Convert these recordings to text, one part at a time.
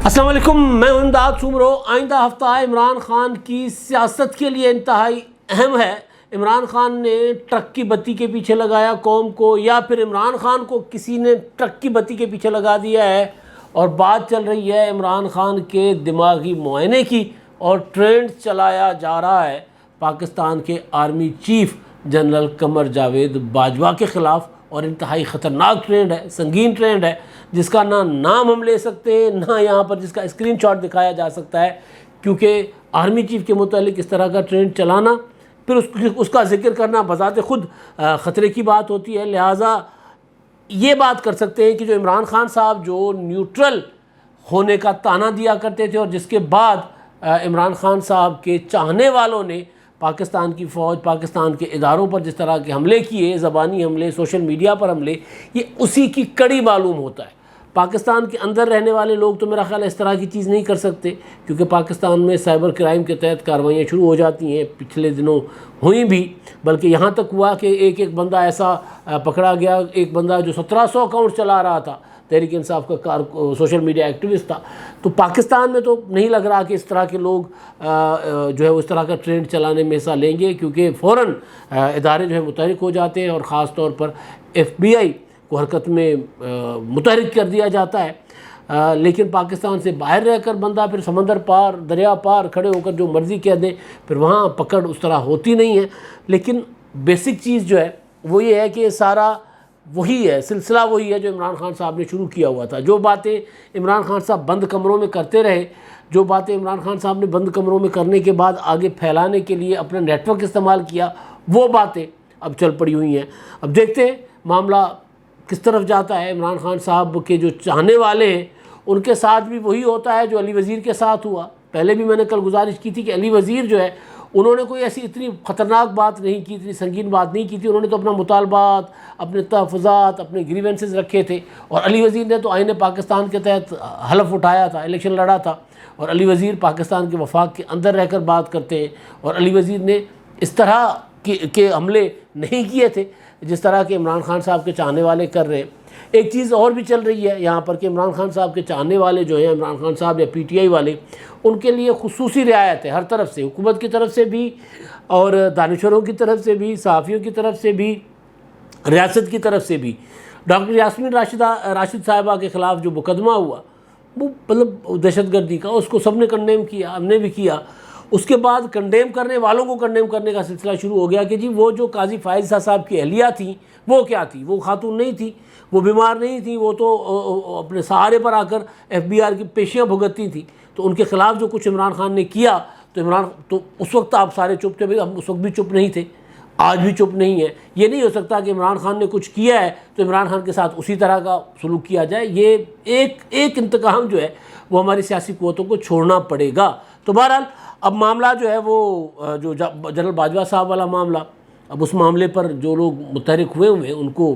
السلام علیکم، میں امداد سومرو۔ آئندہ ہفتہ عمران خان کی سیاست کے لیے انتہائی اہم ہے۔ عمران خان نے ٹرک کی بتی کے پیچھے لگایا قوم کو، یا پھر عمران خان کو کسی نے ٹرک کی بتی کے پیچھے لگا دیا ہے، اور بات چل رہی ہے عمران خان کے دماغی معائنے کی، اور ٹرینڈ چلایا جا رہا ہے پاکستان کے army chief general Qamar Javed Bajwa کے خلاف، اور انتہائی خطرناک ٹرینڈ ہے، سنگین ٹرینڈ ہے، جس کا نہ نام ہم لے سکتے ہیں، نہ یہاں پر جس کا اسکرین شاٹ دکھایا جا سکتا ہے، کیونکہ آرمی چیف کے متعلق اس طرح کا ٹرینڈ چلانا، پھر اس کا ذکر کرنا بذات خود خطرے کی بات ہوتی ہے۔ لہٰذا یہ بات کر سکتے ہیں کہ جو عمران خان صاحب جو نیوٹرل ہونے کا طعنہ دیا کرتے تھے، اور جس کے بعد عمران خان صاحب کے چاہنے والوں نے پاکستان کی فوج، پاکستان کے اداروں پر جس طرح کے حملے کیے، زبانی حملے، سوشل میڈیا پر حملے، یہ اسی کی کڑی معلوم ہوتا ہے۔ پاکستان کے اندر رہنے والے لوگ تو میرا خیال اس طرح کی چیز نہیں کر سکتے، کیونکہ پاکستان میں سائبر کرائم کے تحت کارروائیاں شروع ہو جاتی ہیں، پچھلے دنوں ہوئیں بھی، بلکہ یہاں تک ہوا کہ ایک بندہ ایسا پکڑا گیا، ایک بندہ جو 1700 اکاؤنٹ چلا رہا تھا، تحریک انصاف کا سوشل میڈیا ایکٹیوسٹ تھا۔ تو پاکستان میں تو نہیں لگ رہا کہ اس طرح کے لوگ جو ہے اس طرح کا ٹرینڈ چلانے میں حصہ لیں گے، کیونکہ فوراً ادارے جو ہے متحرک ہو جاتے ہیں، اور خاص طور پر FBI کو حرکت میں متحرک کر دیا جاتا ہے۔ لیکن پاکستان سے باہر رہ کر بندہ پھر سمندر پار، دریا پار کھڑے ہو کر جو مرضی کہہ دیں، پھر وہاں پکڑ اس طرح ہوتی نہیں ہے۔ لیکن بیسک چیز جو ہے وہ یہ ہے کہ سارا وہی ہے، سلسلہ وہی ہے جو عمران خان صاحب نے شروع کیا ہوا تھا۔ جو باتیں عمران خان صاحب بند کمروں میں کرتے رہے، جو باتیں عمران خان صاحب نے بند کمروں میں کرنے کے بعد آگے پھیلانے کے لیے اپنا نیٹ ورک استعمال کیا، وہ باتیں اب چل پڑی ہوئی ہیں۔ اب دیکھتے ہیں معاملہ کس طرف جاتا ہے۔ عمران خان صاحب کے جو چاہنے والے ہیں ان کے ساتھ بھی وہی ہوتا ہے جو علی وزیر کے ساتھ ہوا۔ پہلے بھی میں نے کل گزارش کی تھی کہ علی وزیر جو ہے انہوں نے کوئی ایسی اتنی خطرناک بات نہیں کی، اتنی سنگین بات نہیں کی تھی۔ انہوں نے تو اپنا مطالبات، اپنے تحفظات، اپنے گریونسز رکھے تھے، اور علی وزیر نے تو آئین پاکستان کے تحت حلف اٹھایا تھا، الیکشن لڑا تھا، اور علی وزیر پاکستان کے وفاق کے اندر رہ کر بات کرتے ہیں، اور علی وزیر نے اس طرح کے حملے نہیں کیے تھے جس طرح کہ عمران خان صاحب کے چاہنے والے کر رہے ہیں۔ ایک چیز اور بھی چل رہی ہے یہاں پر کہ عمران خان صاحب کے چاہنے والے جو ہیں، عمران خان صاحب یا PTI والے، ان کے لیے خصوصی رعایت ہے ہر طرف سے، حکومت کی طرف سے بھی، اور دانشوروں کی طرف سے بھی، صحافیوں کی طرف سے بھی، ریاست کی طرف سے بھی۔ ڈاکٹر یاسمین راشد صاحبہ کے خلاف جو مقدمہ ہوا، وہ مطلب دہشت گردی کا، اس کو سب نے کنڈیم کیا، ہم نے بھی کیا۔ اس کے بعد کنڈیم کرنے والوں کو کنڈیم کرنے کا سلسلہ شروع ہو گیا کہ جی وہ جو قاضی فائز صاحب کی اہلیہ تھیں وہ کیا تھی، وہ خاتون نہیں تھی، وہ بیمار نہیں تھی، وہ تو اپنے سہارے پر آ کر FBR کی پیشیاں بھگتتی تھیں، تو ان کے خلاف جو کچھ عمران خان نے کیا تو اس وقت آپ سارے چپ تھے، ہم اس وقت بھی چپ نہیں تھے، آج بھی چپ نہیں ہے۔ یہ نہیں ہو سکتا کہ عمران خان نے کچھ کیا ہے تو عمران خان کے ساتھ اسی طرح کا سلوک کیا جائے۔ یہ ایک انتقام جو ہے وہ ہماری سیاسی قوتوں کو چھوڑنا پڑے گا۔ تو بہرحال اب معاملہ جو ہے وہ جو جنرل باجوہ صاحب والا معاملہ، اب اس معاملے پر جو لوگ متحرک ہوئے ہیں ان کو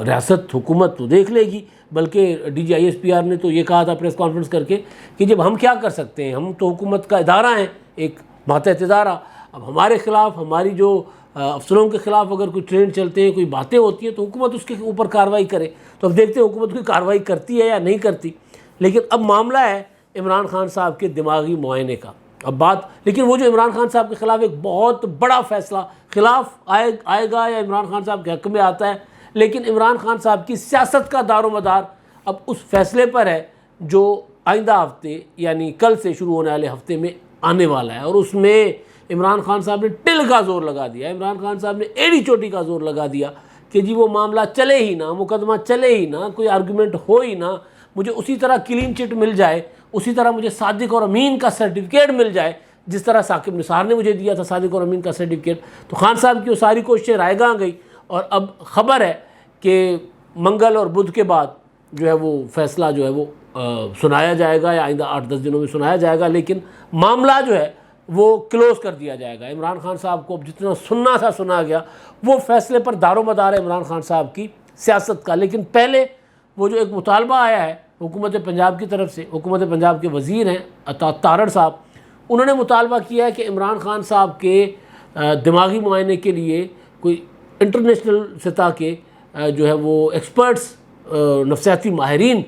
ریاست حکومت تو دیکھ لے گی، بلکہ DG ISPR نے تو یہ کہا تھا پریس کانفرنس کر کے کہ جب ہم کیا کر سکتے ہیں، ہم تو حکومت کا ادارہ ہیں، ایک ماتحت ادارہ، اب ہمارے خلاف، ہماری جو افسروں کے خلاف اگر کوئی ٹرینڈ چلتے ہیں، کوئی باتیں ہوتی ہیں، تو حکومت اس کے اوپر کارروائی کرے۔ تو اب دیکھتے ہیں حکومت کوئی کارروائی کرتی ہے یا نہیں کرتی۔ لیکن اب معاملہ ہے عمران خان صاحب کے دماغی معائنے کا۔ اب بات، لیکن وہ جو عمران خان صاحب کے خلاف ایک بہت بڑا فیصلہ خلاف آئے گا یا عمران خان صاحب کے حق میں آتا ہے، لیکن عمران خان صاحب کی سیاست کا دار و مدار اب اس فیصلے پر ہے جو آئندہ ہفتے یعنی کل سے شروع ہونے والے ہفتے میں آنے والا ہے، اور اس میں عمران خان صاحب نے ٹل کا زور لگا دیا، عمران خان صاحب نے ایڑی چوٹی کا زور لگا دیا کہ جی وہ معاملہ چلے ہی نہ، مقدمہ چلے ہی نہ، کوئی آرگومنٹ ہو ہی نہ، مجھے اسی طرح کلین چٹ مل جائے، اسی طرح مجھے صادق اور امین کا سرٹیفکیٹ مل جائے جس طرح ثاقب نثار نے مجھے دیا تھا صادق اور امین کا سرٹیفکیٹ۔ تو خان صاحب کی وہ ساری کوششیں رائے گاں گئی، اور اب خبر ہے کہ منگل اور بدھ کے بعد جو ہے وہ فیصلہ جو ہے وہ سنایا جائے گا، یا آئندہ 8-10 دنوں میں سنایا جائے گا، لیکن معاملہ جو ہے وہ کلوز کر دیا جائے گا۔ عمران خان صاحب کو اب جتنا سننا تھا سنا گیا، وہ فیصلے پر دار و مدار ہے عمران خان صاحب کی سیاست کا۔ لیکن پہلے وہ جو ایک مطالبہ آیا ہے حکومت پنجاب کی طرف سے، حکومت پنجاب کے وزیر ہیں عطا تارڑ صاحب، انہوں نے مطالبہ کیا ہے کہ عمران خان صاحب کے دماغی معائنے کے لیے کوئی انٹرنیشنل سطح کے جو ہے وہ ایکسپرٹس، نفسیاتی ماہرین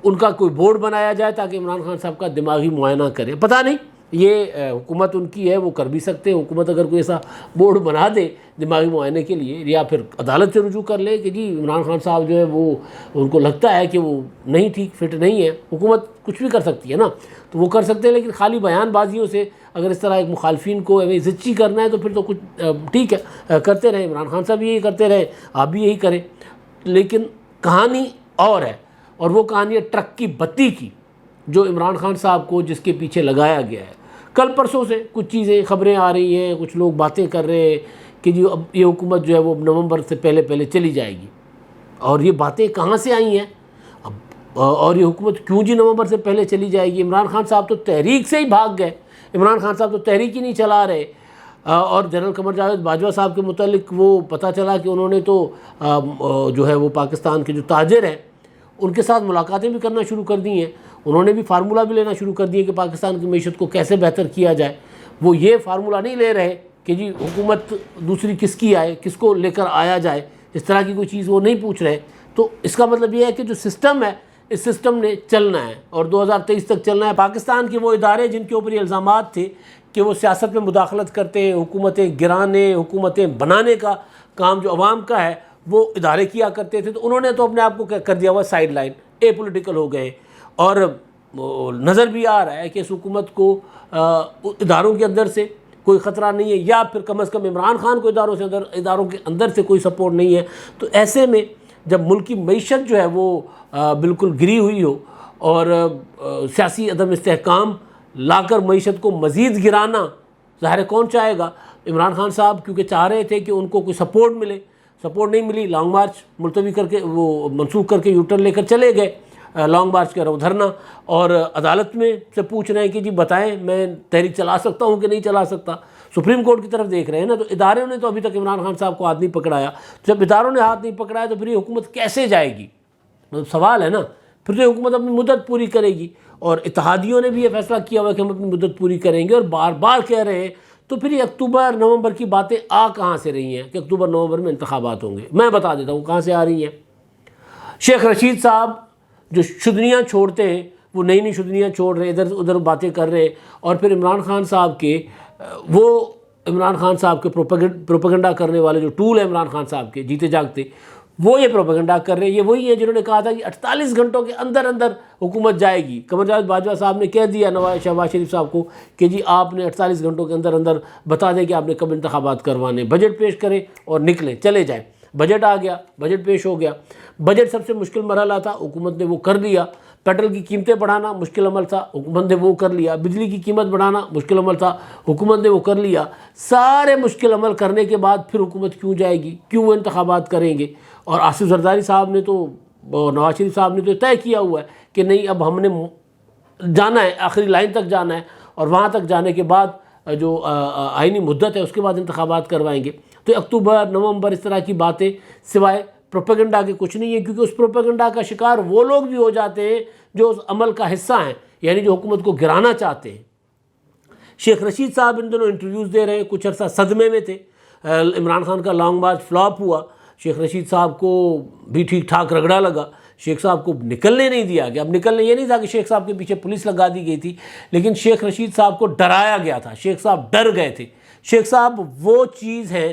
ان کا کوئی بورڈ بنایا جائے تاکہ عمران خان صاحب کا دماغی معائنہ کرے. پتہ نہیں یہ حکومت ان کی ہے، وہ کر بھی سکتے ہیں. حکومت اگر کوئی ایسا بورڈ بنا دے دماغی معائنے کے لیے، یا پھر عدالت سے رجوع کر لے کہ جی عمران خان صاحب جو ہے وہ ان کو لگتا ہے کہ وہ نہیں ٹھیک فٹ نہیں ہے. حکومت کچھ بھی کر سکتی ہے نا، تو وہ کر سکتے ہیں. لیکن خالی بیان بازیوں سے اگر اس طرح ایک مخالفین کو زچی کرنا ہے تو پھر تو کچھ ٹھیک ہے، کرتے رہیں. عمران خان صاحب یہی کرتے رہیں، آپ بھی یہی کریں. لیکن کہانی اور ہے، اور وہ کہانی ہے ٹرک کی بتی کی، جو عمران خان صاحب کو جس کے پیچھے لگایا گیا ہے. کل پرسوں سے کچھ چیزیں خبریں آ رہی ہیں، کچھ لوگ باتیں کر رہے ہیں کہ جی اب یہ حکومت جو ہے وہ نومبر سے پہلے چلی جائے گی. اور یہ باتیں کہاں سے آئی ہیں اور یہ حکومت کیوں جی نومبر سے پہلے چلی جائے گی؟ عمران خان صاحب تو تحریک سے ہی بھاگ گئے. عمران خان صاحب تو تحریک ہی نہیں چلا رہے. اور جنرل قمر جاوید باجوہ صاحب کے متعلق وہ پتہ چلا کہ انہوں نے تو جو ہے وہ پاکستان کے جو تاجر ہیں ان کے ساتھ ملاقاتیں بھی کرنا شروع کر دی ہیں. انہوں نے بھی فارمولہ بھی لینا شروع کر دیے کہ پاکستان کی معیشت کو کیسے بہتر کیا جائے. وہ یہ فارمولہ نہیں لے رہے کہ جی حکومت دوسری کس کی آئے، کس کو لے کر آیا جائے، اس طرح کی کوئی چیز وہ نہیں پوچھ رہے. تو اس کا مطلب یہ ہے کہ جو سسٹم ہے اس سسٹم نے چلنا ہے اور 2023 تک چلنا ہے. پاکستان کے وہ ادارے جن کے اوپر یہ الزامات تھے کہ وہ سیاست میں مداخلت کرتے ہیں، حکومتیں گرانے، حکومتیں بنانے کا کام جو عوام کا ہے وہ ادارے کیا کرتے تھے، تو انہوں نے تو اپنے آپ کو کر دیا ہوا سائیڈ لائن، اے پولیٹیکل ہو گئے. اور نظر بھی آ رہا ہے کہ اس حکومت کو اداروں کے اندر سے کوئی خطرہ نہیں ہے، یا پھر کم از کم عمران خان کو اداروں کے اندر سے کوئی سپورٹ نہیں ہے. تو ایسے میں جب ملک کی معیشت جو ہے وہ بالکل گری ہوئی ہو اور سیاسی عدم استحکام لا کر معیشت کو مزید گرانا، ظاہر ہے کون چاہے گا. عمران خان صاحب کیونکہ چاہ رہے تھے کہ ان کو کوئی سپورٹ ملے، سپورٹ نہیں ملی. لانگ مارچ ملتوی کر کے وہ منسوخ کر کے یوٹرن لے کر چلے گئے. لانگ مارچ کا رو دھرنا، اور عدالت میں سے پوچھ رہے ہیں کہ جی بتائیں میں تحریک چلا سکتا ہوں کہ نہیں چلا سکتا. سپریم کورٹ کی طرف دیکھ رہے ہیں نا. تو اداروں نے تو ابھی تک عمران خان صاحب کو ہاتھ نہیں پکڑایا. جب اداروں نے ہاتھ نہیں پکڑایا تو پھر یہ حکومت کیسے جائے گی؟ مطلب سوال ہے نا. پھر تو حکومت اپنی مدت پوری کرے گی، اور اتحادیوں نے بھی یہ فیصلہ کیا ہوا کہ ہم اپنی مدت پوری کریں گے اور بار بار کہہ رہے ہیں. تو پھر یہ اکتوبر نومبر کی باتیں کہاں سے رہی ہیں کہ اکتوبر نومبر میں انتخابات ہوں گے؟ میں بتا دیتا ہوں کہاں سے آ رہی ہیں. شیخ رشید صاحب جو شدنیاں چھوڑتے ہیں وہ نئی نئی شدنیاں چھوڑ رہے، ادھر ادھر باتیں کر رہے. اور پھر عمران خان صاحب کے پروپیگنڈا کرنے والے جو ٹول ہیں عمران خان صاحب کے جیتے جاگتے، وہ یہ پروپیگنڈا کر رہے ہیں. یہ وہی ہیں جنہوں نے کہا تھا کہ 48 گھنٹوں کے اندر اندر حکومت جائے گی. قمر جاوید باجوہ صاحب نے کہہ دیا شہباز شریف صاحب کو کہ جی آپ نے 48 گھنٹوں کے اندر اندر بتا دیں کہ آپ نے کب انتخابات کروانے، بجٹ پیش کریں اور نکلیں چلے جائیں. بجٹ آ گیا، بجٹ پیش ہو گیا. بجٹ سب سے مشکل مرحلہ تھا، حکومت نے وہ کر لیا. پیٹرول کی قیمتیں بڑھانا مشکل عمل تھا، حکومت نے وہ کر لیا. بجلی کی قیمت بڑھانا مشکل عمل تھا، حکومت نے وہ کر لیا. سارے مشکل عمل کرنے کے بعد پھر حکومت کیوں جائے گی، کیوں وہ انتخابات کریں گے؟ اور آصف زرداری صاحب نے تو، نواز شریف صاحب نے تو طے کیا ہوا ہے کہ نہیں اب ہم نے جانا ہے، آخری لائن تک جانا ہے، اور وہاں تک جانے کے بعد جو آئینی مدت ہے اس کے بعد انتخابات کروائیں گے. تو اکتوبر نومبر اس طرح کی باتیں سوائے پروپیگنڈا کے کچھ نہیں ہے، کیونکہ اس پروپیگنڈا کا شکار وہ لوگ بھی ہو جاتے ہیں جو اس عمل کا حصہ ہیں، یعنی جو حکومت کو گرانا چاہتے ہیں. شیخ رشید صاحب ان دنوں انٹرویوز دے رہے ہیں، کچھ عرصہ صدمے میں تھے. عمران خان کا لانگ مارچ فلاپ ہوا، شیخ رشید صاحب کو بھی ٹھیک ٹھاک رگڑا لگا. شیخ صاحب کو نکلنے نہیں دیا گیا. اب نکلنے یہ نہیں تھا کہ شیخ صاحب کے پیچھے پولیس لگا دی گئی تھی، لیکن شیخ رشید صاحب کو ڈرایا گیا تھا. شیخ صاحب ڈر گئے تھے. شیخ صاحب وہ چیز ہے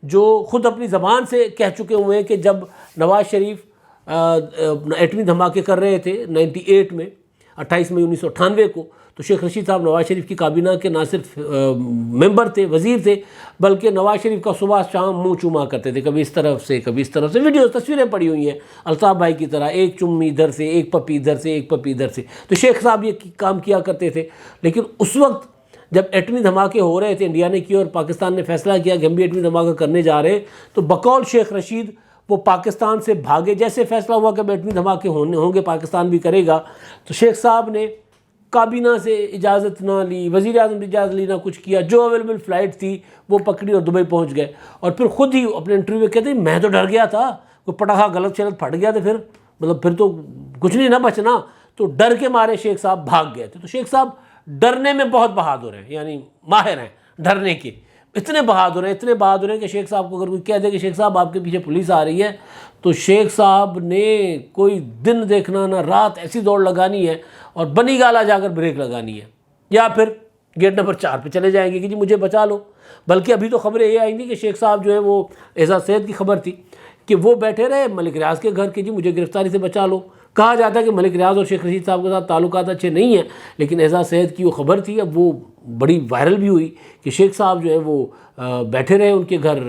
جو خود اپنی زبان سے کہہ چکے ہوئے ہیں کہ جب نواز شریف ایٹمی دھماکے کر رہے تھے 98 میں، 28 مئی 1998 کو، تو شیخ رشید صاحب نواز شریف کی کابینہ کے نہ صرف ممبر تھے، وزیر تھے، بلکہ نواز شریف کا صبح شام منہ چوما کرتے تھے، کبھی اس طرف سے کبھی اس طرف سے. ویڈیوز تصویریں پڑی ہوئی ہیں الطاف بھائی کی طرح، ایک چمی ادھر سے، ایک پپی ادھر سے، ایک پپی ادھر سے. تو شیخ صاحب یہ کام کیا کرتے تھے. لیکن اس وقت جب ایٹمی دھماکے ہو رہے تھے، انڈیا نے کیا اور پاکستان نے فیصلہ کیا کہ ہم بھی ایٹمی دھماکہ کرنے جا رہے ہیں، تو بقول شیخ رشید وہ پاکستان سے بھاگے. جیسے فیصلہ ہوا کہ ایٹمی دھماکے ہوں گے، پاکستان بھی کرے گا، تو شیخ صاحب نے کابینہ سے اجازت نہ لی، وزیر اعظم نے اجازت لی، نہ کچھ کیا. جو اویلیبل فلائٹ تھی وہ پکڑی اور دبئی پہنچ گئے. اور پھر خود ہی اپنے انٹرویو میں کہتے ہیں میں تو ڈر گیا تھا، کوئی پٹاخہ غلط شلط پھٹ گیا تو پھر تو کچھ نہیں نہ بچنا. تو ڈر کے مارے شیخ صاحب بھاگ گئے تھے. تو شیخ صاحب ڈرنے میں بہت بہادر ہیں، یعنی ماہر ہیں ڈرنے کے. اتنے بہادر ہیں کہ شیخ صاحب کو اگر کوئی کہہ دے کہ شیخ صاحب آپ کے پیچھے پولیس آ رہی ہے تو شیخ صاحب نے کوئی دن دیکھنا نہ رات ایسی دوڑ لگانی ہے اور بنی گالا جا کر بریک لگانی ہے، یا پھر گیٹ نمبر 4 پہ چلے جائیں گے کہ جی مجھے بچا لو۔ بلکہ ابھی تو خبریں یہ آئیں گی کہ شیخ صاحب جو ہے وہ اعزاز سید کی خبر تھی کہ وہ بیٹھے رہے ملک ریاض کے گھر کہ جی مجھے گرفتاری سے بچا لو۔ کہا جاتا ہے کہ ملک ریاض اور شیخ رشید صاحب کے ساتھ تعلقات اچھے نہیں ہیں، لیکن اعزاز سید کی وہ خبر تھی، اب وہ بڑی وائرل بھی ہوئی کہ شیخ صاحب جو ہے وہ بیٹھے رہے ان کے گھر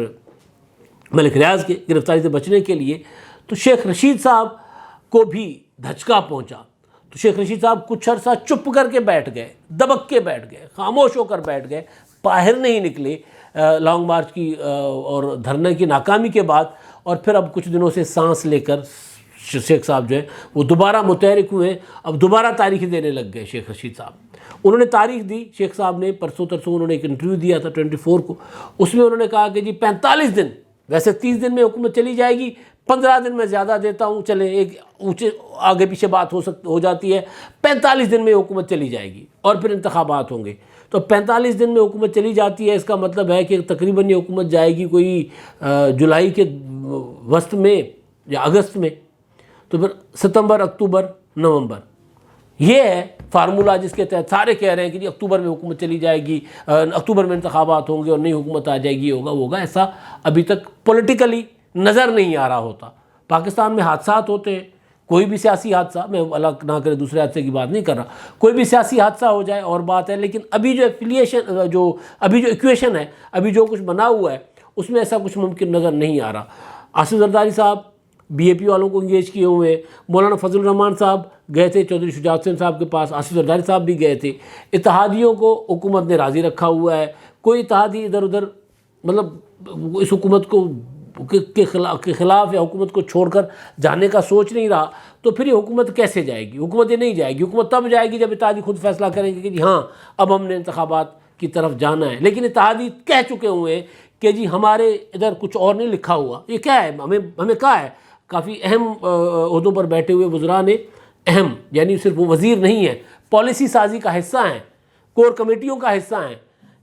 ملک ریاض کے گرفتاری سے بچنے کے لیے۔ تو شیخ رشید صاحب کو بھی دھچکا پہنچا، تو شیخ رشید صاحب کچھ عرصہ چپ کر کے بیٹھ گئے، دبک کے بیٹھ گئے، خاموش ہو کر بیٹھ گئے، باہر نہیں نکلے لانگ مارچ کی اور دھرنے کی ناکامی کے بعد۔ اور پھر اب کچھ دنوں سے سانس لے کر شیخ صاحب جو ہے وہ دوبارہ متحرک ہوئے، اب دوبارہ تاریخ دینے لگ گئے شیخ رشید صاحب۔ انہوں نے تاریخ دی، شیخ صاحب نے پرسوں ترسوں انہوں نے ایک انٹرویو دیا تھا 24 کو، اس میں انہوں نے کہا کہ جی 45 دن، ویسے 30 دن میں حکومت چلی جائے گی، 15 دن میں زیادہ دیتا ہوں، چلے ایک اونچے آگے پیچھے بات ہو جاتی ہے، 45 دن میں حکومت چلی جائے گی اور پھر انتخابات ہوں گے۔ تو 45 دن میں حکومت چلی جاتی ہے، اس کا مطلب ہے کہ تقریباً یہ حکومت جائے گی کوئی جولائی کے وسط میں یا اگست میں، تو پھر ستمبر، اکتوبر، نومبر، یہ ہے فارمولہ جس کے تحت سارے کہہ رہے ہیں کہ جی اکتوبر میں حکومت چلی جائے گی، اکتوبر میں انتخابات ہوں گے اور نئی حکومت آ جائے گی، ہوگا۔ ایسا ابھی تک پولیٹیکلی نظر نہیں آ رہا ہوتا۔ پاکستان میں حادثات ہوتے ہیں، کوئی بھی سیاسی حادثہ، میں اللہ نہ کرے دوسرے حادثے کی بات نہیں کر رہا، کوئی بھی سیاسی حادثہ ہو جائے اور بات ہے، لیکن ابھی جو ایکویشن ہے، ابھی جو کچھ بنا ہوا ہے، اس میں ایسا کچھ ممکن نظر نہیں آ رہا۔ آصف زرداری صاحب بی اے پی والوں کو انگیج کیے ہوئے، مولانا فضل الرحمان صاحب گئے تھے چودھری شجاعت حسین صاحب کے پاس، آصف زرداری صاحب بھی گئے تھے۔ اتحادیوں کو حکومت نے راضی رکھا ہوا ہے، کوئی اتحادی ادھر ادھر مطلب اس حکومت کے خلاف یا حکومت کو چھوڑ کر جانے کا سوچ نہیں رہا، تو پھر یہ حکومت کیسے جائے گی؟ حکومت یہ نہیں جائے گی، حکومت تب جائے گی جب اتحادی خود فیصلہ کریں گے کہ جی ہاں اب ہم نے انتخابات کی طرف جانا ہے۔ لیکن اتحادی کہہ چکے ہوئے ہیں کہ جی ہمارے ادھر کچھ اور نہیں لکھا ہوا، یہ کیا ہے، ہمیں کہا ہے، کافی اہم عہدوں پر بیٹھے ہوئے وزراء نے، اہم یعنی صرف وہ وزیر نہیں ہیں، پالیسی سازی کا حصہ ہیں، کور کمیٹیوں کا حصہ ہیں،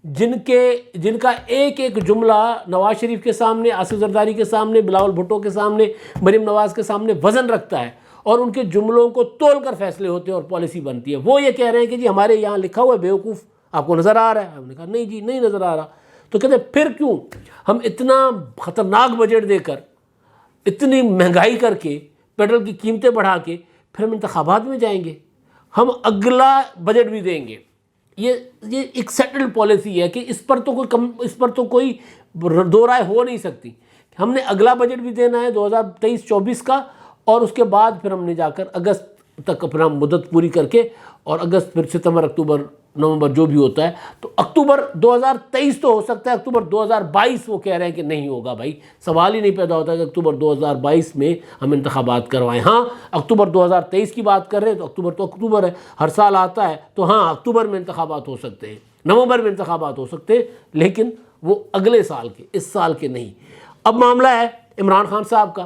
جن کا ایک ایک جملہ نواز شریف کے سامنے، آصف زرداری کے سامنے، بلاول بھٹو کے سامنے، مریم نواز کے سامنے وزن رکھتا ہے، اور ان کے جملوں کو تول کر فیصلے ہوتے ہیں اور پالیسی بنتی ہے۔ وہ یہ کہہ رہے ہیں کہ جی ہمارے یہاں لکھا ہوا ہے بیوقوف، آپ کو نظر آ رہا ہے؟ ہم نے کہا نہیں جی نہیں نظر آ رہا۔ تو کہتے ہیں پھر کیوں ہم اتنا خطرناک بجٹ دے کر، اتنی مہنگائی کر کے، پیٹرول کی قیمتیں بڑھا کے پھر ہم انتخابات میں جائیں گے؟ ہم اگلا بجٹ بھی دیں گے۔ یہ ایک سیٹلڈ پالیسی ہے کہ اس پر تو کوئی دو رائے ہو نہیں سکتی۔ ہم نے اگلا بجٹ بھی دینا ہے 2023-24 کا، اور اس کے بعد پھر ہم نے جا کر اگست تک اپنا مدت پوری کر کے، اور اگست پھر ستمبر، اکتوبر، نومبر جو بھی ہوتا ہے، تو اکتوبر 2023 تو ہو سکتا ہے، اکتوبر 2022 وہ کہہ رہے ہیں کہ نہیں ہوگا۔ بھائی سوال ہی نہیں پیدا ہوتا کہ اکتوبر 2022 میں ہم انتخابات کروائیں۔ ہاں اکتوبر 2023 کی بات کر رہے ہیں تو اکتوبر ہے، ہر سال آتا ہے، تو ہاں اکتوبر میں انتخابات ہو سکتے ہیں، نومبر میں انتخابات ہو سکتے ہیں، لیکن وہ اگلے سال کے، اس سال کے نہیں۔ اب معاملہ ہے عمران خان صاحب کا،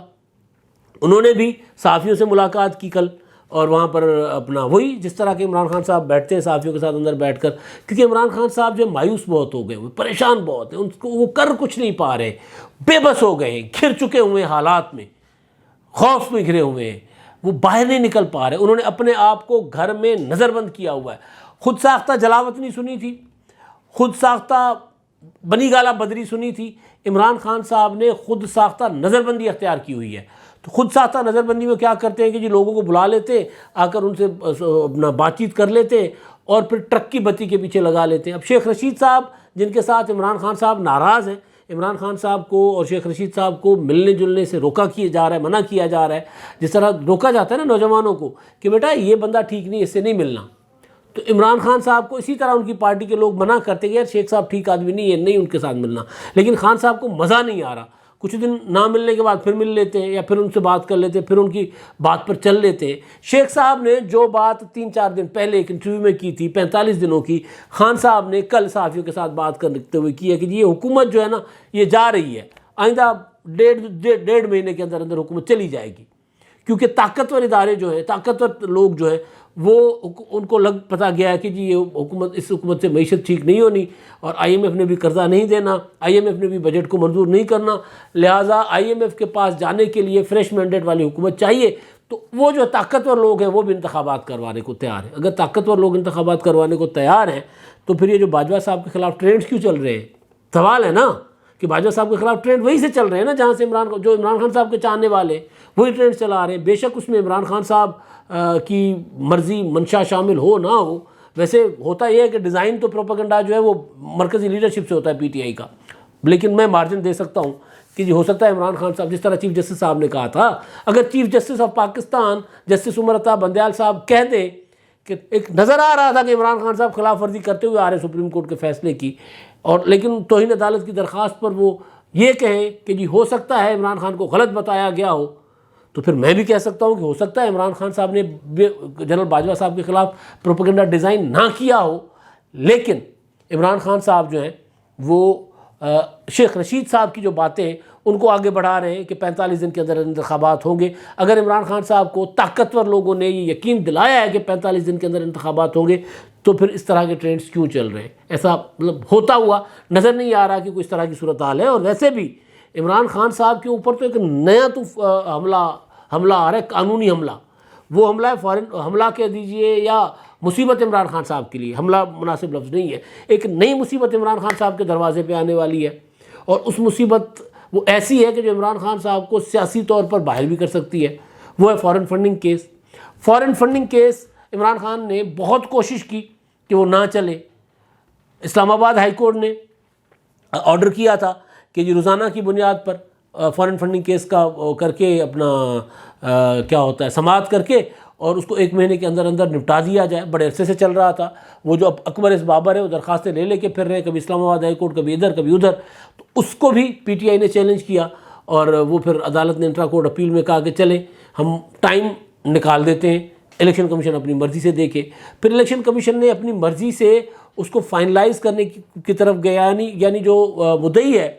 انہوں نے بھی صحافیوں سے ملاقات کی کل، اور وہاں پر اپنا وہی جس طرح کہ عمران خان صاحب بیٹھتے ہیں صحافیوں کے ساتھ اندر بیٹھ کر، کیونکہ عمران خان صاحب جو مایوس بہت ہو گئے ہوئے، پریشان بہت ہیں، ان کو وہ کر کچھ نہیں پا رہے، بے بس ہو گئے ہیں، گھر چکے ہوئے ہیں حالات میں، خوف میں گھرے ہوئے ہیں، وہ باہر نہیں نکل پا رہے۔ انہوں نے اپنے آپ کو گھر میں نظر بند کیا ہوا ہے۔ خود ساختہ جلاوطنی سنی تھی، خود ساختہ بنی گالا بدری سنی تھی، عمران خان صاحب نے خود ساختہ نظر بندی اختیار کی ہوئی ہے۔ تو خود ساختہ نظر بندی میں کیا کرتے ہیں کہ جی لوگوں کو بلا لیتے، آ کر ان سے اپنا بات چیت کر لیتے، اور پھر ٹرک کی بتی کے پیچھے لگا لیتے ہیں۔ اب شیخ رشید صاحب جن کے ساتھ عمران خان صاحب ناراض ہیں، عمران خان صاحب کو اور شیخ رشید صاحب کو ملنے جلنے سے روکا کیا جا رہا ہے، منع کیا جا رہا ہے، جس طرح روکا جاتا ہے نا نوجوانوں کو کہ بیٹا یہ بندہ ٹھیک نہیں، اس سے نہیں ملنا۔ تو عمران خان صاحب کو اسی طرح ان کی پارٹی کے لوگ منع کرتے کہ یار شیخ صاحب ٹھیک آدمی نہیں ہے، نہیں ان کے ساتھ ملنا، لیکن خان صاحب کو مزہ نہیں آ رہا۔ کچھ دن نہ ملنے کے بعد پھر مل لیتے ہیں، یا پھر ان سے بات کر لیتے ہیں، پھر ان کی بات پر چل لیتے ہیں۔ شیخ صاحب نے جو بات 3-4 دن پہلے ایک انٹرویو میں کی تھی 45 دنوں کی، خان صاحب نے کل صحافیوں کے ساتھ بات کرتے ہوئے کی ہے کہ یہ حکومت جو ہے نا یہ جا رہی ہے، آئندہ 1.5 مہینے کے اندر اندر حکومت چلی جائے گی، کیونکہ طاقتور ادارے جو ہیں، طاقتور لوگ جو ہیں وہ ان کو پتا گیا ہے کہ جی یہ اس حکومت سے معیشت ٹھیک نہیں ہونی، اور آئی ایم ایف نے بھی قرضہ نہیں دینا، آئی ایم ایف نے بھی بجٹ کو منظور نہیں کرنا، لہٰذا آئی ایم ایف کے پاس جانے کے لیے فریش مینڈیٹ والی حکومت چاہیے۔ تو وہ جو طاقتور لوگ ہیں وہ بھی انتخابات کروانے کو تیار ہیں۔ اگر طاقتور لوگ انتخابات کروانے کو تیار ہیں تو پھر یہ جو باجوہ صاحب کے خلاف ٹرینڈز کیوں چل رہے ہیں؟ سوال ہے نا کہ باجوہ صاحب کے خلاف ٹرینڈ وہیں سے چل رہے ہیں نا جہاں سے عمران خان صاحب کے چاہنے والے وہی ٹرینڈ چلا رہے ہیں۔ بے شک اس میں عمران خان صاحب کی مرضی منشا شامل ہو نہ ہو، ویسے ہوتا یہ ہے کہ ڈیزائن تو پروپیگنڈا جو ہے وہ مرکزی لیڈرشپ سے ہوتا ہے پی ٹی آئی کا، لیکن میں مارجن دے سکتا ہوں کہ جی ہو سکتا ہے عمران خان صاحب، جس طرح چیف جسٹس صاحب نے کہا تھا، اگر chief justice of Pakistan justice Umar Ata Bandial صاحب کہہ دیں کہ ایک نظر آ رہا تھا کہ عمران خان صاحب خلاف ورزی کرتے ہوئے آ رہے سپریم کورٹ کے فیصلے کی، اور لیکن توہین عدالت کی درخواست پر وہ یہ کہیں کہ جی ہو سکتا ہے عمران خان کو غلط بتایا گیا ہو، تو پھر میں بھی کہہ سکتا ہوں کہ ہو سکتا ہے عمران خان صاحب نے جنرل باجوہ صاحب کے خلاف پروپیگنڈا ڈیزائن نہ کیا ہو، لیکن عمران خان صاحب جو ہیں وہ شیخ رشید صاحب کی جو باتیں ان کو آگے بڑھا رہے ہیں کہ 45 دن کے اندر انتخابات ہوں گے۔ اگر عمران خان صاحب کو طاقتور لوگوں نے یہ یقین دلایا ہے کہ 45 دن کے اندر انتخابات ہوں گے تو پھر اس طرح کے ٹرینڈز کیوں چل رہے ہیں؟ ایسا مطلب ہوتا ہوا نظر نہیں آ رہا کہ کوئی اس طرح کی صورتحال ہے۔ اور ویسے بھی عمران خان صاحب کے اوپر تو ایک نیا تو حملہ آ رہا ہے، قانونی حملہ۔ وہ حملہ ہے فارن حملہ کہہ دیجئے یا مصیبت عمران خان صاحب کے لیے، حملہ مناسب لفظ نہیں ہے، ایک نئی مصیبت عمران خان صاحب کے دروازے پہ آنے والی ہے، اور اس مصیبت وہ ایسی ہے کہ جو عمران خان صاحب کو سیاسی طور پر باہر بھی کر سکتی ہے۔ وہ ہے foreign funding case. Foreign funding case Imran Khan نے بہت کوشش کی کہ وہ نہ چلے۔ اسلام آباد ہائی کورٹ نے آرڈر کیا تھا کہ جی روزانہ کی بنیاد پر فارن فنڈنگ کیس کا کر کے اپنا کیا ہوتا ہے سماعت کر کے اور اس کو 1 مہینے کے اندر اندر نپٹا دیا جائے۔ بڑے عرصے سے چل رہا تھا۔ وہ جو اکبر اس بابر ہے وہ درخواستیں لے کے پھر رہے ہیں، کبھی اسلام آباد ہائی کورٹ، کبھی ادھر کبھی ادھر، تو اس کو بھی پی ٹی آئی نے چیلنج کیا، اور وہ پھر عدالت نے انٹرا کورٹ اپیل میں کہا کہ چلیں ہم ٹائم نکال دیتے ہیں، الیکشن کمیشن اپنی مرضی سے دیکھے۔ پھر الیکشن کمیشن نے اپنی مرضی سے اس کو فائنلائز کرنے کی طرف گیا، یعنی جو مدعی ہے،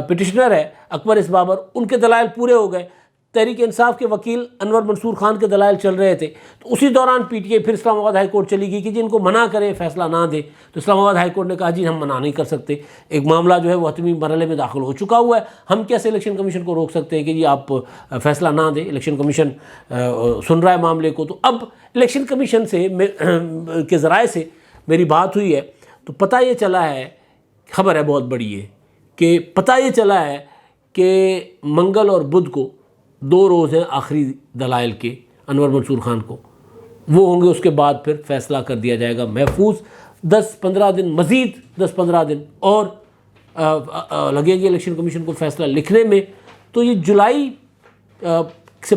پٹیشنر ہے اکبر اس بابر، ان کے دلائل پورے ہو گئے۔ تحریک انصاف کے وکیل انور منصور خان کے دلائل چل رہے تھے، تو اسی دوران پی ٹی آئی پھر اسلام آباد ہائی کورٹ چلی گئی کہ جی ان کو منع کریں، فیصلہ نہ دے۔ تو اسلام آباد ہائی کورٹ نے کہا جی ہم منع نہیں کر سکتے، ایک معاملہ جو ہے وہ حتمی مرحلے میں داخل ہو چکا ہوا ہے، ہم کیسے الیکشن کمیشن کو روک سکتے ہیں کہ جی آپ فیصلہ نہ دیں، الیکشن کمیشن سن رہا ہے معاملے کو۔ تو اب الیکشن کمیشن سے کے ذرائع سے میری بات ہوئی ہے تو پتہ یہ چلا ہے، خبر ہے بہت بڑی ہے، کہ پتہ یہ چلا ہے کہ منگل اور بدھ کو 2 روز ہیں آخری دلائل کے انور منصور خان کو، وہ ہوں گے، اس کے بعد پھر فیصلہ کر دیا جائے گا محفوظ۔ 10-15 دن مزید 10-15 دن اور لگے گے الیکشن کمیشن کو فیصلہ لکھنے میں، تو یہ جولائی سے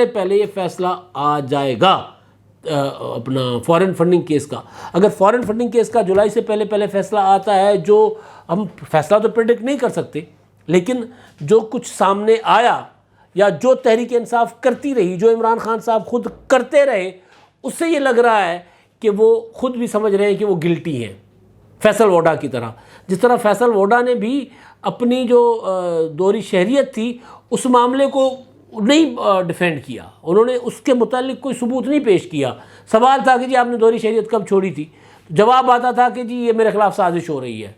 پہلے یہ فیصلہ آ جائے گا اپنا فارن فنڈنگ کیس کا۔ اگر فارن فنڈنگ کیس کا جولائی سے پہلے فیصلہ آتا ہے، جو ہم فیصلہ تو پریڈکٹ نہیں کر سکتے، لیکن جو کچھ سامنے آیا یا جو تحریک انصاف کرتی رہی، جو عمران خان صاحب خود کرتے رہے، اس سے یہ لگ رہا ہے کہ وہ خود بھی سمجھ رہے ہیں کہ وہ گلٹی ہیں، فیصل ووڈا کی طرح۔ جس طرح فیصل ووڈا نے بھی اپنی جو دوہری شہریت تھی اس معاملے کو نہیں ڈیفینڈ کیا، انہوں نے اس کے متعلق کوئی ثبوت نہیں پیش کیا۔ سوال تھا کہ جی آپ نے دوہری شہریت کب چھوڑی تھی؟ جواب آتا تھا کہ جی یہ میرے خلاف سازش ہو رہی ہے،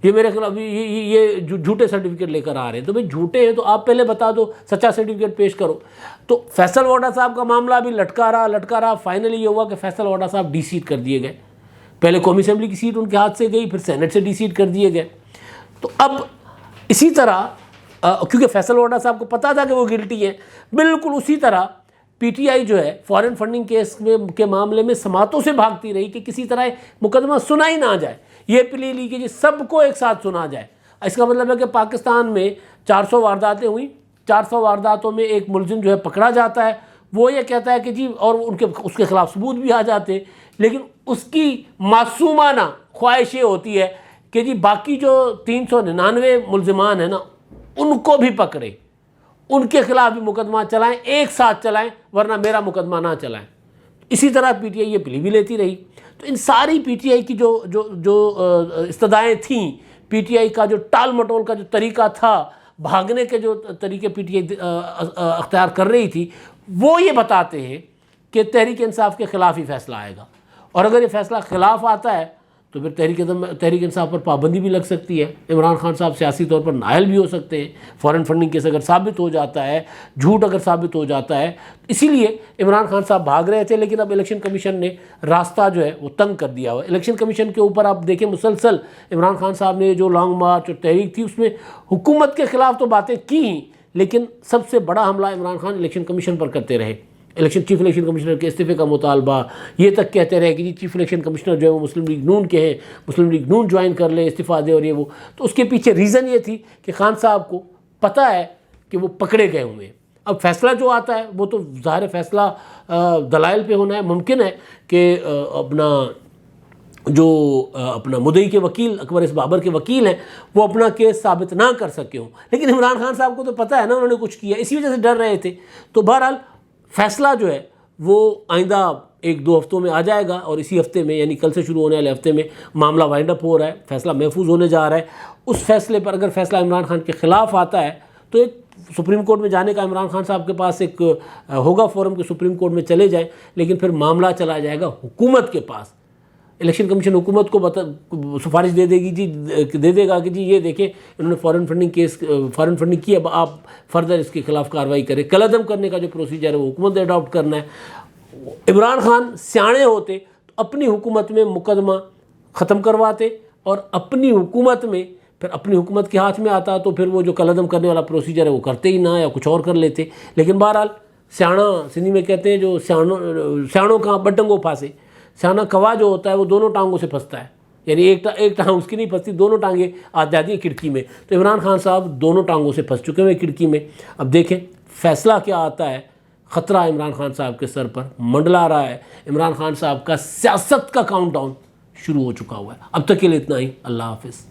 یہ میرے خلاف یہ جھوٹے سرٹیفکیٹ لے کر آ رہے ہیں۔ تو بھئی جھوٹے ہیں تو آپ پہلے بتا دو، سچا سرٹیفکیٹ پیش کرو۔ تو فیصل ووڈا صاحب کا معاملہ بھی لٹکا رہا، فائنلی یہ ہوا کہ فیصل ووڈا صاحب ڈی سیٹ کر دیے گئے۔ پہلے قومی اسمبلی کی سیٹ ان کے ہاتھ سے گئی، پھر سینٹ سے ڈی سیٹ کر دیے گئے۔ تو اب اسی طرح کیونکہ فیصل ووڈا صاحب کو پتا تھا کہ وہ گلٹی ہیں، بالکل اسی طرح پی ٹی آئی جو ہے فارن فنڈنگ کیس کے معاملے میں سماعتوں سے بھاگتی رہی کہ کسی طرح مقدمہ سنا ہی نہ جائے۔ یہ پلی لی کہ جی سب کو ایک ساتھ سنا جائے۔ اس کا مطلب ہے کہ پاکستان میں 400 وارداتیں ہوئیں، 400 وارداتوں میں ایک ملزم جو ہے پکڑا جاتا ہے، وہ یہ کہتا ہے کہ جی، اور اس کے خلاف ثبوت بھی آ جاتے ہیں، لیکن اس کی معصومانہ خواہش یہ ہوتی ہے کہ جی باقی جو 399 ملزمان ہیں نا ان کو بھی پکڑے، ان کے خلاف بھی مقدمہ چلائیں، ایک ساتھ چلائیں، ورنہ میرا مقدمہ نہ چلائیں۔ اسی طرح پی ٹی آئی یہ پلی بھی لیتی رہی۔ تو ان ساری پی ٹی آئی کی جو استدعائیں تھیں، پی ٹی آئی کا جو ٹال مٹول کا جو طریقہ تھا، بھاگنے کے جو طریقے پی ٹی آئی اختیار کر رہی تھی، وہ یہ بتاتے ہیں کہ تحریک انصاف کے خلاف ہی فیصلہ آئے گا، اور اگر یہ فیصلہ خلاف آتا ہے تو پھر تحریک انصاف پر پابندی بھی لگ سکتی ہے، عمران خان صاحب سیاسی طور پر نااہل بھی ہو سکتے ہیں، فارن فنڈنگ کیس اگر ثابت ہو جاتا ہے، جھوٹ اگر ثابت ہو جاتا ہے۔ اسی لیے عمران خان صاحب بھاگ رہے تھے، لیکن اب الیکشن کمیشن نے راستہ جو ہے وہ تنگ کر دیا ہوا ہے۔ الیکشن کمیشن کے اوپر آپ دیکھیں مسلسل عمران خان صاحب نے جو لانگ مارچ اور تحریک تھی اس میں حکومت کے خلاف تو باتیں کی ہی، لیکن سب سے بڑا حملہ عمران خان الیکشن کمیشن پر کرتے رہے۔ چیف الیکشن کمشنر کے استعفے کا مطالبہ، یہ تک کہتے رہے کہ جی چیف الیکشن کمشنر جو ہے وہ مسلم لیگ نون کے ہیں، مسلم لیگ نون جوائن کر لے، استعفیٰ دے اور یہ وہ۔ تو اس کے پیچھے ریزن یہ تھی کہ خان صاحب کو پتہ ہے کہ وہ پکڑے گئے ہوئے ہیں۔ اب فیصلہ جو آتا ہے وہ تو ظاہر فیصلہ دلائل پہ ہونا ہے۔ ممکن ہے کہ اپنا مدعی کے وکیل اکبر اس بابر کے وکیل ہیں وہ اپنا کیس ثابت نہ کر سکے ہوں، لیکن عمران خان صاحب کو تو پتہ ہے نا انہوں نے کچھ کیا، اسی وجہ سے ڈر رہے تھے۔ تو بہرحال فیصلہ جو ہے وہ آئندہ 1-2 ہفتوں میں آ جائے گا، اور اسی ہفتے میں یعنی کل سے شروع ہونے والے ہفتے میں معاملہ وائنڈ اپ ہو رہا ہے، فیصلہ محفوظ ہونے جا رہا ہے۔ اس فیصلے پر اگر فیصلہ عمران خان کے خلاف آتا ہے تو ایک سپریم کورٹ میں جانے کا عمران خان صاحب کے پاس ایک ہوگا فورم کہ سپریم کورٹ میں چلے جائیں، لیکن پھر معاملہ چلا جائے گا حکومت کے پاس۔ الیکشن کمیشن حکومت کو سفارش دے دے گا کہ جی یہ دیکھیں انہوں نے فارن فنڈنگ کی، اب آپ فردر اس کے خلاف کارروائی کریں۔ کالعدم کرنے کا جو پروسیجر ہے وہ حکومت نے اڈاپٹ کرنا ہے۔ عمران خان سیانے ہوتے تو اپنی حکومت میں مقدمہ ختم کرواتے، اور اپنی حکومت میں پھر اپنی حکومت کے ہاتھ میں آتا تو پھر وہ جو کالعدم کرنے والا پروسیجر ہے وہ کرتے ہی نہ، یا کچھ اور کر لیتے۔ لیکن بہرحال سیاڑا سندھی میں کہتے ہیں جو سیاڑوں کا بٹنگوں پھانسے، سیانا کوا جو ہوتا ہے وہ دونوں ٹانگوں سے پھنستا ہے، یعنی ایک ٹانگ اس کی نہیں پھنستی، دونوں ٹانگیں آ جاتی ہیں کھڑکی میں۔ تو عمران خان صاحب دونوں ٹانگوں سے پھنس چکے ہوئے کھڑکی میں۔ اب دیکھیں فیصلہ کیا آتا ہے۔ خطرہ عمران خان صاحب کے سر پر منڈلا رہا ہے۔ عمران خان صاحب کا سیاست کا کاؤنٹ ڈاؤن شروع ہو چکا ہوا ہے۔ اب تک کے لیے اتنا ہی، اللہ حافظ۔